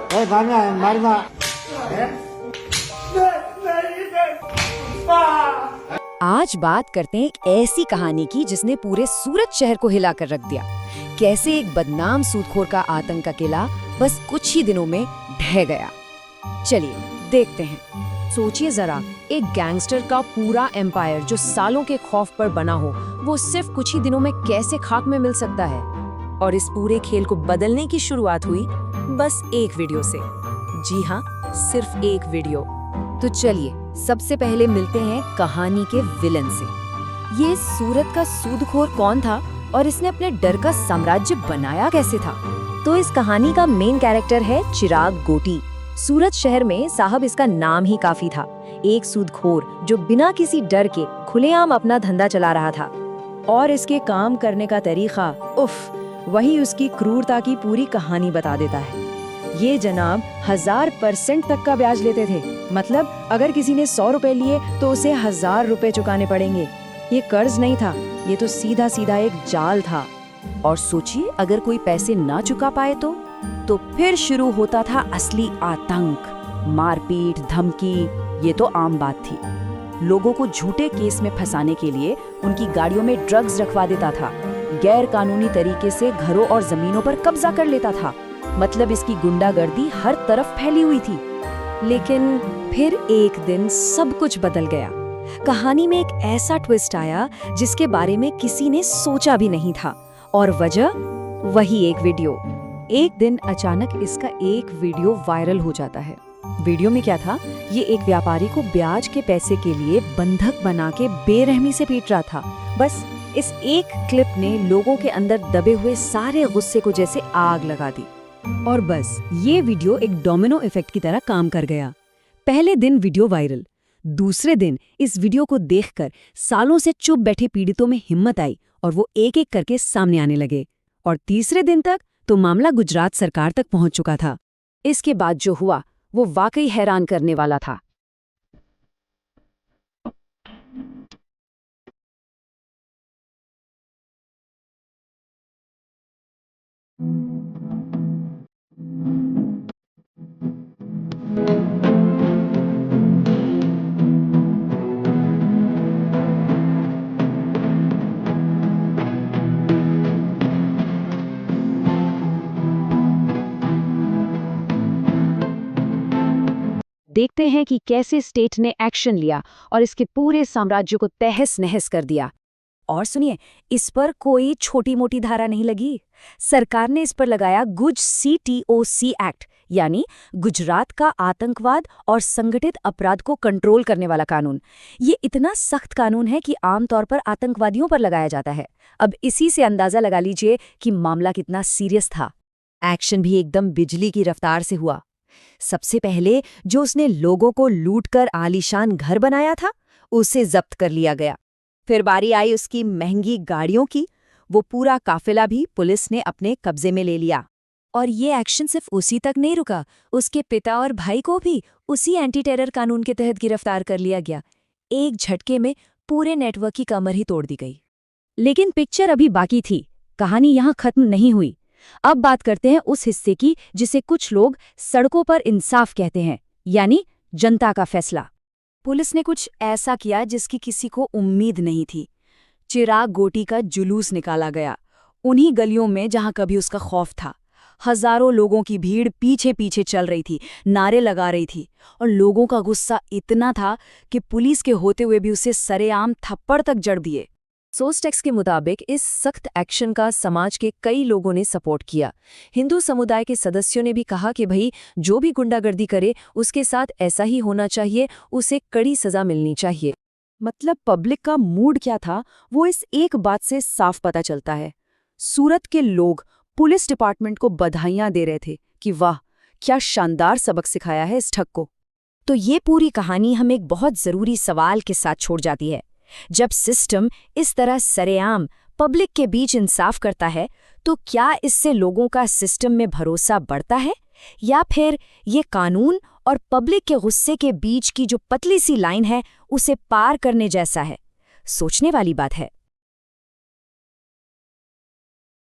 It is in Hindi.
मारना। आज बात करते हैं एक ऐसी कहानी की जिसने पूरे सूरत शहर को हिलाकर रख दिया। कैसे एक बदनाम सूदखोर का आतंक का किला बस कुछ ही दिनों में ढह गया। चलिए देखते हैं। सोचिए जरा, एक गैंगस्टर का पूरा एम्पायर जो सालों के खौफ पर बना हो, वो सिर्फ कुछ ही दिनों में कैसे खाक में मिल सकता है। और इस पूरे खेल को बदलने की शुरुआत हुई बस एक वीडियो से। जी हाँ, सिर्फ एक वीडियो। तो चलिए सबसे पहले मिलते हैं कहानी के विलन से। ये सूरत का सूदखोर कौन था और इसने अपने डर का साम्राज्य बनाया कैसे था? तो इस कहानी का मेन कैरेक्टर है चिराग गोटी। सूरत शहर में साहब इसका नाम ही काफी था। एक सूदखोर जो बिना किसी डर के खुलेआम अपना धंधा चला रहा था। और इसके काम करने का तरीका, उफ, वही उसकी क्रूरता की पूरी कहानी बता देता है। ये जनाब 1000% तक का ब्याज लेते थे। मतलब अगर किसी ने 100 रुपए लिए तो उसे 1000 रुपए चुकाने पड़ेंगे। ये कर्ज नहीं था, ये तो सीधा सीधा एक जाल था। और सोचिए, अगर कोई पैसे ना चुका पाए तो फिर शुरू होता था असली आतंक। मारपीट, धमकी, ये तो आम बात थी। लोगों को झूठे केस में फंसाने के लिए उनकी गाड़ियों में ड्रग्स रखवा देता था। गैर कानूनी तरीके से घरों और जमीनों पर कब्जा कर लेता था। मतलब इसकी गुंडागर्दी हर तरफ फैली हुई थी। लेकिन फिर एक दिन सब कुछ बदल गया। कहानी में एक ऐसा ट्विस्ट आया जिसके बारे में किसी ने सोचा भी नहीं था। और वजह, वही एक वीडियो। एक दिन अचानक इसका एक वीडियो वायरल हो जाता है। वीडियो में क्या था? ये एक व्यापारी को ब्याज के पैसे के लिए बंधक बना के बेरहमी से पीट रहा था। बस इस एक क्लिप ने लोगों के अंदर दबे हुए सारे गुस्से को जैसे आग लगा दी। और बस ये वीडियो एक डोमिनो इफेक्ट की तरह काम कर गया। पहले दिन वीडियो वायरल, दूसरे दिन इस वीडियो को देखकर सालों से चुप बैठे पीड़ितों में हिम्मत आई और वो एक एक करके सामने आने लगे। और तीसरे दिन तक तो मामला गुजरात सरकार तक पहुंच चुका था। इसके बाद जो हुआ वो वाकई हैरान करने वाला था। देखते हैं कि कैसे स्टेट ने एक्शन लिया और इसके पूरे साम्राज्य को तहस नहस कर दिया। और सुनिए, इस पर कोई छोटी मोटी धारा नहीं लगी। सरकार ने इस पर लगाया गुज-CTOC एक्ट, यानी गुजरात का आतंकवाद और संगठित अपराध को कंट्रोल करने वाला कानून। ये इतना सख्त कानून है कि आमतौर पर आतंकवादियों पर लगाया जाता है। अब इसी से अंदाजा लगा लीजिए कि मामला कितना सीरियस था। एक्शन भी एकदम बिजली की रफ्तार से हुआ। सबसे पहले जो उसने लोगों को लूटकर आलीशान घर बनाया था, उसे जब्त कर लिया गया। फिर बारी आई उसकी महंगी गाड़ियों की। वो पूरा काफिला भी पुलिस ने अपने कब्जे में ले लिया। और ये एक्शन सिर्फ उसी तक नहीं रुका, उसके पिता और भाई को भी उसी एंटी टेरर कानून के तहत गिरफ्तार कर लिया गया। एक झटके में पूरे नेटवर्क की कमर ही तोड़ दी गई। लेकिन पिक्चर अभी बाकी थी। कहानी यहाँ खत्म नहीं हुई। अब बात करते हैं उस हिस्से की जिसे कुछ लोग सड़कों पर इंसाफ कहते हैं, यानी जनता का फैसला। पुलिस ने कुछ ऐसा किया जिसकी किसी को उम्मीद नहीं थी। चिराग गोटी का जुलूस निकाला गया उन्हीं गलियों में जहां कभी उसका खौफ था। हजारों लोगों की भीड़ पीछे पीछे चल रही थी, नारे लगा रही थी। और लोगों का गुस्सा इतना था कि पुलिस के होते हुए भी उसे सरेआम थप्पड़ तक जड़ दिए। सोर्स के मुताबिक इस सख्त एक्शन का समाज के कई लोगों ने सपोर्ट किया। हिंदू समुदाय के सदस्यों ने भी कहा कि भाई, जो भी गुंडागर्दी करे उसके साथ ऐसा ही होना चाहिए, उसे कड़ी सजा मिलनी चाहिए। मतलब पब्लिक का मूड क्या था वो इस एक बात से साफ पता चलता है। सूरत के लोग पुलिस डिपार्टमेंट को बधाइयां दे रहे थे कि वाह, क्या शानदार सबक सिखाया है इस ठग को। तो ये पूरी कहानी हमें एक बहुत जरूरी सवाल के साथ छोड़ जाती है। जब सिस्टम इस तरह सरेआम पब्लिक के बीच इंसाफ करता है, तो क्या इससे लोगों का सिस्टम में भरोसा बढ़ता है, या फिर ये कानून और पब्लिक के गुस्से के बीच की जो पतली सी लाइन है उसे पार करने जैसा है? सोचने वाली बात है।